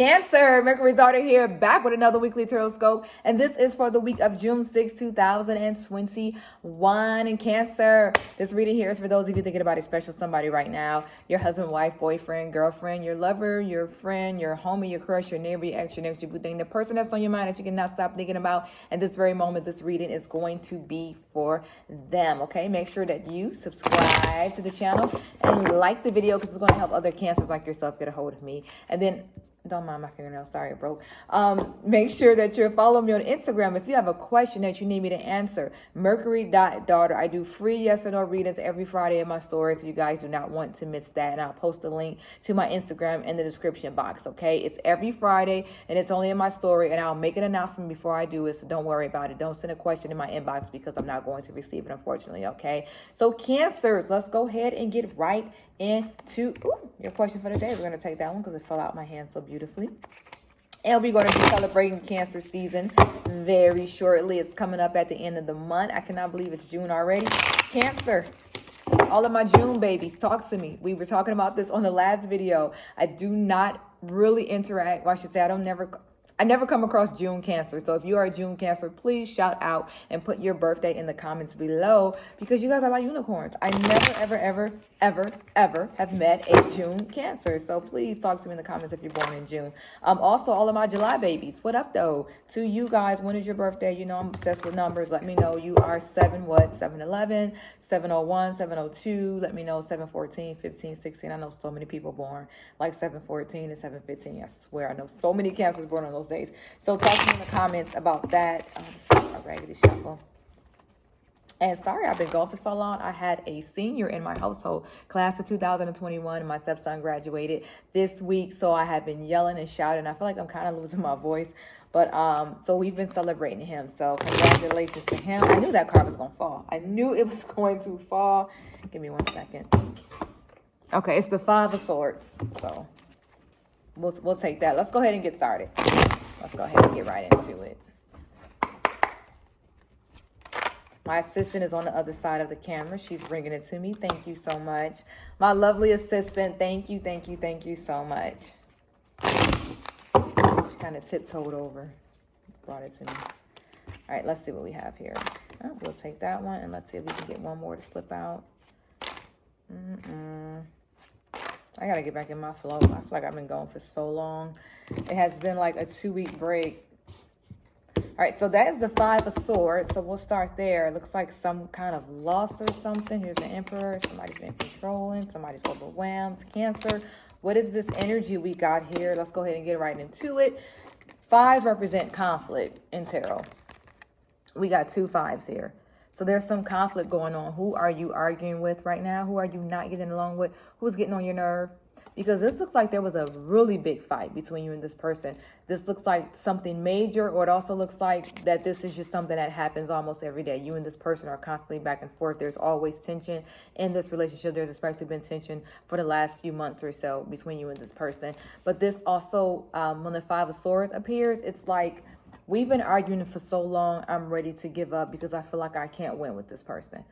Cancer, Mercury's daughter here, back with another weekly tarot scope. And this is for the week of June 6, 2021. And Cancer, this reading here is for those of you thinking about a special somebody right now. Your husband, wife, boyfriend, girlfriend, your lover, your friend, your homie, your crush, your neighbor, your ex, your next, your boo thing. The person that's on your mind that you cannot stop thinking about. And this very moment, this reading is going to be for them, okay? Make sure that you subscribe to the channel and like the video because it's going to help other Cancers like yourself get a hold of me. And then don't mind my fingernail. Sorry, it broke. Make sure that you're following me on Instagram. If you have a question that you need me to answer, Mercury.daughter. I do free yes or no readings every Friday in my stories. So you guys do not want to miss that. And I'll post a link to my Instagram in the description box. Okay. It's every Friday and it's only in my story. And I'll make an announcement before I do it. So don't worry about it. Don't send a question in my inbox because I'm not going to receive it, unfortunately. Okay. So Cancers, let's go ahead and get right into your question for the day. We're going to take that one because it fell out my hand so beautifully. And we're going to be celebrating Cancer season very shortly. It's coming up at the end of the month. I cannot believe it's June already. Cancer, all of my June babies, talk to me. We were talking about this on the last video. I do not really interact. Well, I should say I never come across June Cancer. So if you are a June Cancer, please shout out and put your birthday in the comments below because you guys are like unicorns. I never, ever have met a June Cancer. So please talk to me in the comments if you're born in June. Also, all of my July babies, what up though? To you guys, when is your birthday? You know I'm obsessed with numbers. Let me know. You are 7/11, 7/01, 7/02. Let me know 7/14, 15, 16. I know so many people born like 7/14 and 7/15. I swear I know so many Cancers born on those days. So talk to me in the comments about that. This is a raggedy shuffle. And sorry I've been gone for so long. I had a senior in my household, class of 2021, and my stepson graduated this week. So I have been yelling and shouting. I feel like I'm kind of losing my voice. But so we've been celebrating him. So congratulations to him. I knew that card was going to fall. I knew it was going to fall. Give me 1 second. Okay, it's the 5 of Swords. So we'll take that. Let's go ahead and get started. Let's go ahead and get right into it. My assistant is on the other side of the camera. She's bringing it to me. Thank you so much. My lovely assistant, thank you so much. She kind of tiptoed over, brought it to me. All right, let's see what we have here. Oh, we'll take that one, and let's see if we can get one more to slip out. I got to get back in my flow. I feel like I've been going for so long. It has been like a 2-week break. All right, so that is the 5 of Swords. So we'll start there. It looks like some kind of loss or something. Here's the Emperor. Somebody's been controlling. Somebody's overwhelmed. Cancer. What is this energy we got here? Let's go ahead and get right into it. 5s represent conflict in tarot. We got 2 5s here. So there's some conflict going on. Who are you arguing with right now? Who are you not getting along with? Who's getting on your nerve? Because this looks like there was a really big fight between you and this person. This looks like something major, or it also looks like that this is just something that happens almost every day. You and this person are constantly back and forth. There's always tension in this relationship. There's especially been tension for the last few months or so between you and this person. But this also, when the 5 of Swords appears, it's like we've been arguing for so long, I'm ready to give up because I feel like I can't win with this person.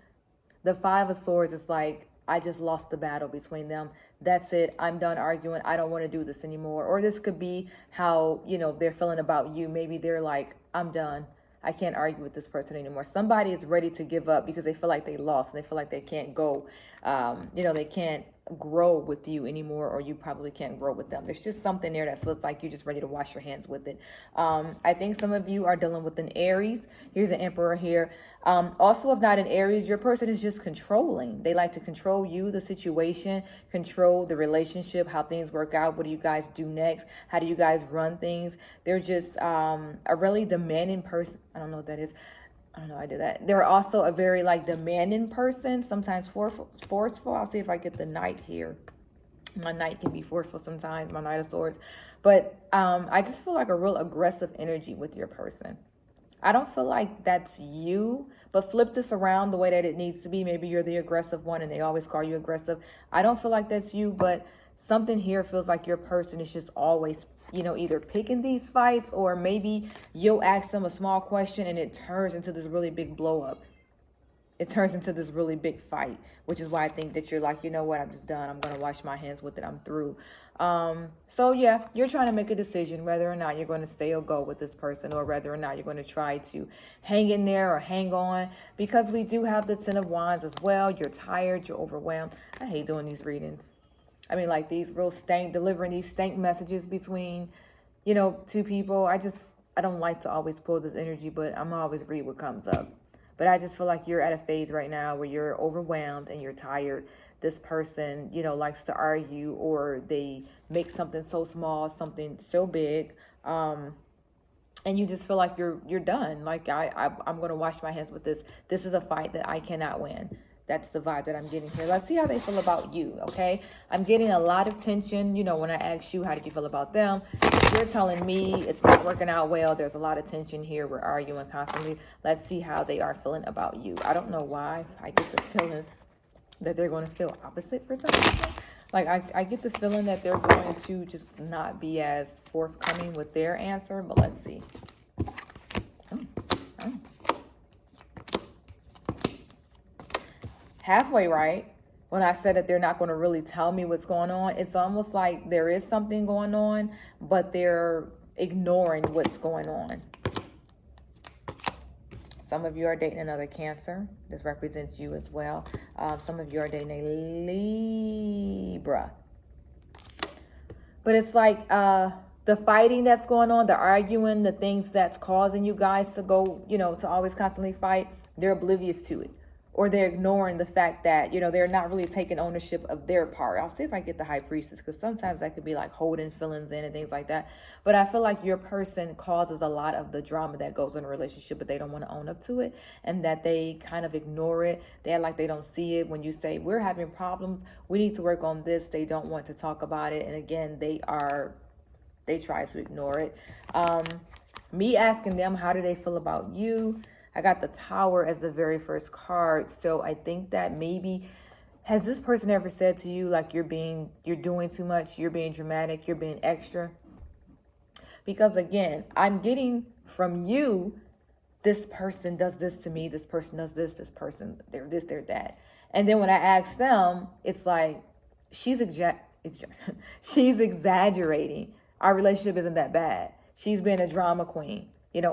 The 5 of Swords is like, I just lost the battle between them. That's it. I'm done arguing. I don't want to do this anymore. Or this could be how, they're feeling about you. Maybe they're like, I'm done. I can't argue with this person anymore. Somebody is ready to give up because they feel like they lost and they feel like they can't go, they can't grow with you anymore, or you probably can't grow with them. There's just something there that feels like you're just ready to wash your hands with it. I think some of you are dealing with an Aries. Here's an Emperor here. Also, if not an Aries, your person is just controlling. They like to control you, the situation, control the relationship, how things work out. What do you guys do next? How do you guys run things? They're just a really demanding person. I don't know what that is. I don't know, I did that. They're also a very demanding person, sometimes forceful. I'll see if I get the Knight here. My Knight can be forceful sometimes, my Knight of Swords. But I just feel like a real aggressive energy with your person. I don't feel like that's you, but flip this around the way that it needs to be. Maybe you're the aggressive one and they always call you aggressive. I don't feel like that's you, but something here feels like your person is just always either picking these fights, or maybe you'll ask them a small question and it turns into this really big blow up. It turns into this really big fight, which is why I think that you're like, you know what, I'm just done. I'm going to wash my hands with it. I'm through. So yeah, you're trying to make a decision whether or not you're going to stay or go with this person, or whether or not you're going to try to hang in there or hang on, because we do have the Ten of Wands as well. You're tired, you're overwhelmed. I hate doing these readings. I mean, like these real delivering these stank messages between, two people. I don't like to always pull this energy, but I'm always read what comes up. But I just feel like you're at a phase right now where you're overwhelmed and you're tired. This person, likes to argue, or they make something so small, something so big. And you just feel like you're done. Like I'm going to wash my hands with this. This is a fight that I cannot win. That's the vibe that I'm getting here. Let's see how they feel about you, okay? I'm getting a lot of tension. When I ask you, how did you feel about them? You're telling me it's not working out well. There's a lot of tension here. We're arguing constantly. Let's see how they are feeling about you. I don't know why. I get the feeling that they're going to feel opposite for some reason. Like, I get the feeling that they're going to just not be as forthcoming with their answer. But let's see. Halfway right, when I said that they're not going to really tell me what's going on, it's almost like there is something going on, but they're ignoring what's going on. Some of you are dating another Cancer. This represents you as well. Some of you are dating a Libra. But it's like the fighting that's going on, the arguing, the things that's causing you guys to go, to always constantly fight, they're oblivious to it. Or they're ignoring the fact that, they're not really taking ownership of their part. I'll see if I get the High Priestess, because sometimes that could be like holding feelings in and things like that. But I feel like your person causes a lot of the drama that goes in a relationship, but they don't want to own up to it, and that they kind of ignore it. They act like they don't see it. When you say, we're having problems, we need to work on this, they don't want to talk about it. And again, they try to ignore it. Me asking them, how do they feel about you? I got the Tower as the very first card. So I think that maybe, has this person ever said to you, like, you're doing too much, you're being dramatic, you're being extra? Because again, I'm getting from you, this person does this to me, this person does this person, they're this, they're that. And then when I ask them, it's like, she's exaggerating. Our relationship isn't that bad. She's been a drama queen.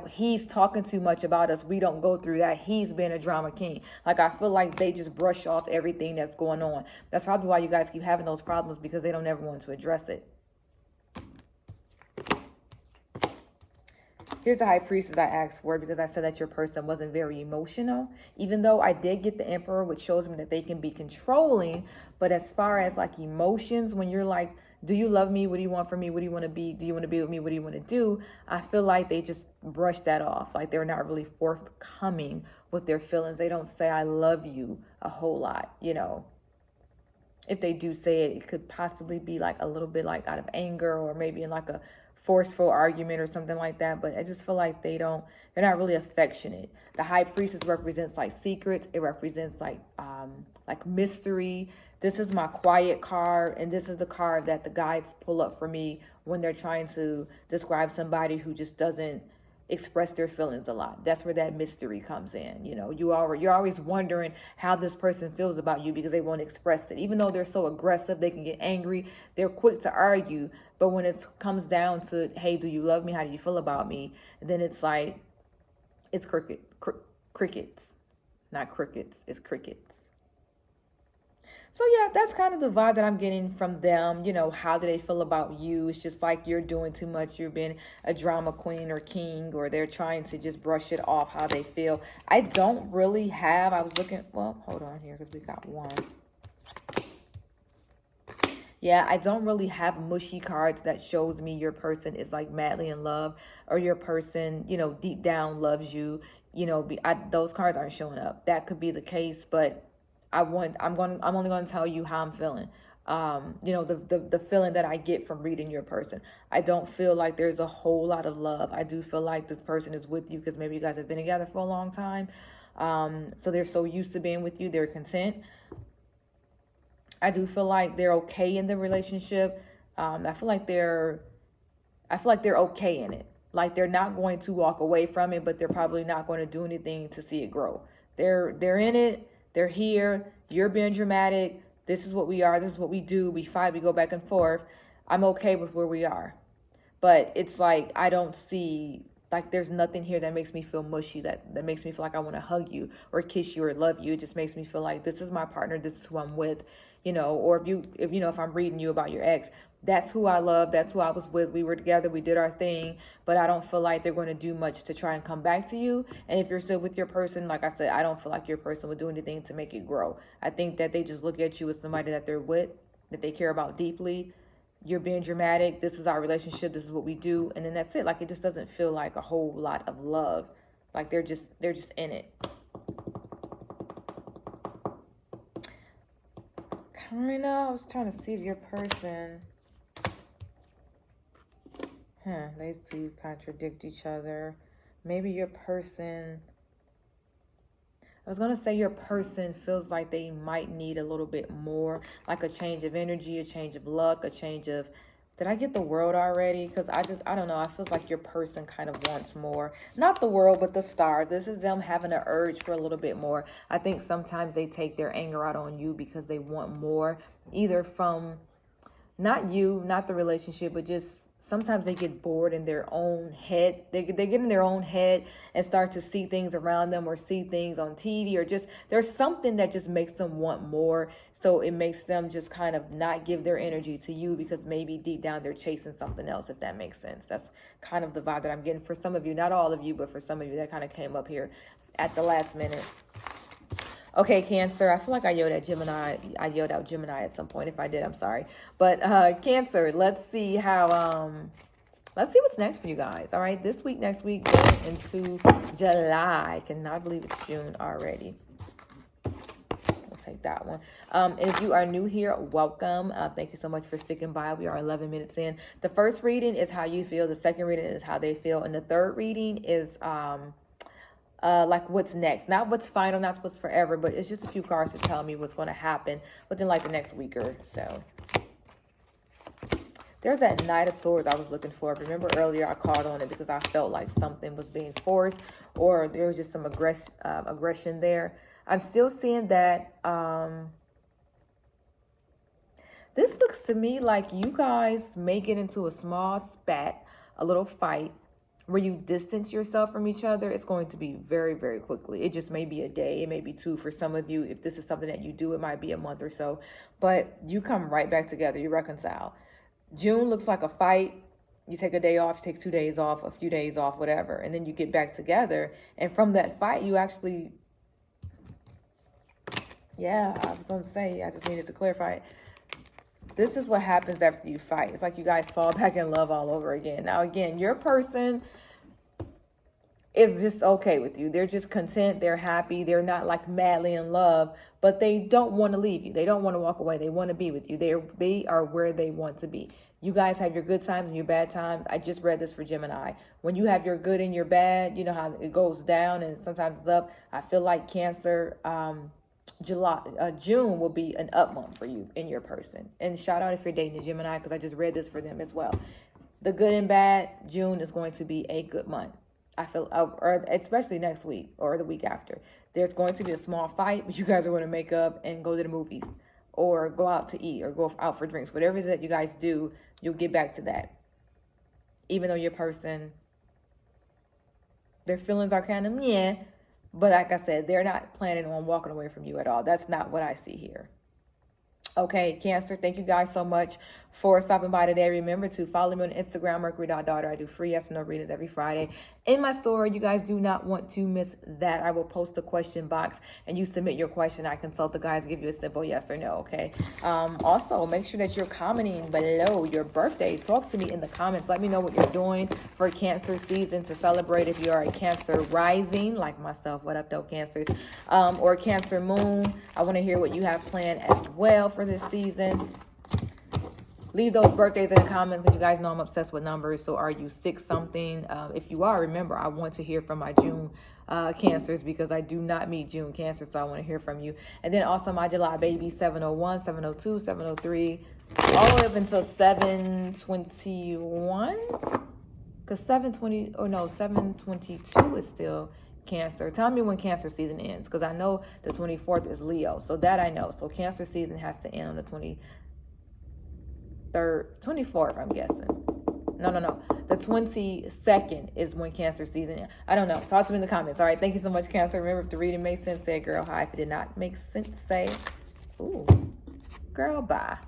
He's talking too much about us. We don't go through that. He's been a drama king. Like, I feel like they just brush off everything that's going on. That's probably why you guys keep having those problems, because they don't ever want to address it. Here's the High Priestess I asked for, because I said that your person wasn't very emotional, even though I did get the Emperor, which shows me that they can be controlling. But as far as like emotions, when you're like, do you love me? What do you want from me? What do you want to be? Do you want to be with me? What do you want to do? I feel like they just brush that off. Like, they're not really forthcoming with their feelings. They don't say, I love you a whole lot. If they do say it, it could possibly be like a little bit like out of anger, or maybe in like a forceful argument or something like that. But I just feel like they're not really affectionate. The High Priestess represents like secrets. It represents like mystery. This is my quiet card, and this is the card that the guides pull up for me when they're trying to describe somebody who just doesn't express their feelings a lot. That's where that mystery comes in. You're always wondering how this person feels about you, because they won't express it. Even though they're so aggressive, they can get angry, they're quick to argue. But when it comes down to, hey, do you love me? How do you feel about me? Then it's like, it's crickets. Not crickets, it's crickets. So yeah, that's kind of the vibe that I'm getting from them. How do they feel about you? It's just like you're doing too much. You're being a drama queen or king, or they're trying to just brush it off how they feel. I don't really have, I was looking, well, hold on here, because we got one. Yeah, I don't really have mushy cards that shows me your person is like madly in love, or your person, deep down loves you. Those cards aren't showing up. That could be the case, but I'm only going to tell you how I'm feeling. The feeling that I get from reading your person. I don't feel like there's a whole lot of love. I do feel like this person is with you because maybe you guys have been together for a long time. So they're so used to being with you, they're content. I do feel like they're okay in the relationship. I feel like they're okay in it. Like, they're not going to walk away from it, but they're probably not going to do anything to see it grow. They're in it. They're here. You're being dramatic. This is what we are. This is what we do. We fight. We go back and forth. I'm okay with where we are. But it's like, I don't see, like, there's nothing here that makes me feel mushy, that makes me feel like I want to hug you or kiss you or love you. It just makes me feel like this is my partner, this is who I'm with, you know. Or if I'm reading you about your ex, that's who I love, that's who I was with, we were together, we did our thing, but I don't feel like they're going to do much to try and come back to you. And if you're still with your person, like I said, I don't feel like your person would do anything to make it grow. I think that they just look at you as somebody that they're with, that they care about deeply. You're being dramatic, this is our relationship, this is what we do, and then that's it. Like, it just doesn't feel like a whole lot of love. Like, they're just in it. Kind of, I was trying to see if your person, these two contradict each other. Maybe your person, I was going to say your person feels like they might need a little bit more, like a change of energy, a change of luck, a change of, did I get the world already? Because I don't know. I feels like your person kind of wants more. Not the world, but the star. This is them having an urge for a little bit more. I think sometimes they take their anger out on you because they want more, either from not you, not the relationship, but just sometimes they get bored in their own head. They get in their own head and start to see things around them or see things on TV, or just there's something that just makes them want more. So it makes them just kind of not give their energy to you because maybe deep down they're chasing something else, if that makes sense. That's kind of the vibe that I'm getting for some of you, not all of you, but for some of you that kind of came up here at the last minute. Okay, Cancer, I feel like I yelled at Gemini. I yelled out Gemini at some point. If I did, I'm sorry. But Cancer, let's see what's next for you guys. All right, this week, next week, going into July. I cannot believe it's June already. We'll take that one. And if you are new here, welcome. Thank you so much for sticking by. We are 11 minutes in. The first reading is how you feel. The second reading is how they feel. And the third reading is like what's next, not what's final, not what's forever, but it's just a few cards to tell me what's going to happen within like the next week or so. There's that Knight of Swords I was looking for. Remember earlier I called on it because I felt like something was being forced, or there was just some aggression there. I'm still seeing that. This looks to me like you guys may get into a small spat, a little fight, where you distance yourself from each other. It's going to be very, very quickly. It just may be a day. It may be two for some of you. If this is something that you do, it might be a month or so. But you come right back together. You reconcile. June looks like a fight. You take a day off. You take 2 days off, a few days off, whatever. And then you get back together. And from that fight, you actually... Yeah, I was going to say, I just needed to clarify it. This is what happens after you fight. It's like you guys fall back in love all over again. Now, again, your person is just okay with you. They're just content. They're happy. They're not like madly in love, but they don't want to leave you. They don't want to walk away. They want to be with you. They are where they want to be. You guys have your good times and your bad times. I just read this for Gemini. When you have your good and your bad, you know how it goes down and sometimes it's up. I feel like Cancer, June will be an up month for you in your person. And shout out if you're dating a Gemini, because I just read this for them as well. The good and bad, June is going to be a good month. I feel, or especially next week or the week after. There's going to be a small fight, but you guys are going to make up and go to the movies or go out to eat or go out for drinks. Whatever it is that you guys do, you'll get back to that. Even though your person, their feelings are kind of, yeah. But like I said, they're not planning on walking away from you at all. That's not what I see here. Okay, Cancer, thank you guys so much for stopping by today. Remember to follow me on Instagram, mercury.daughter. I do free yes or no readings every Friday in my store. You guys do not want to miss that. I will post a question box and you submit your question. I consult the guys, give you a simple yes or no, okay? Also, make sure that you're commenting below your birthday. Talk to me in the comments. Let me know what you're doing for Cancer season to celebrate. If you are a Cancer rising, like myself, what up though, Cancers, or Cancer moon, I want to hear what you have planned as well for this season. Leave those birthdays in the comments, because you guys know I'm obsessed with numbers. So are you 6 something? If you are, remember, I want to hear from my June Cancers, because I do not meet June Cancers, so I want to hear from you. And then also my July baby, 701, 702, 703, all the way up until 721, because 722 is still Cancer. Tell me when Cancer season ends, because I know the 24th is Leo, so that I know. So Cancer season has to end on the 23rd, 23rd, 24th, I'm guessing. No. The 22nd is when Cancer season. I don't know. Talk to me in the comments. All right. Thank you so much, Cancer. Remember, if the reading made sense, say, girl, hi. If it did not make sense, say, ooh, girl, bye.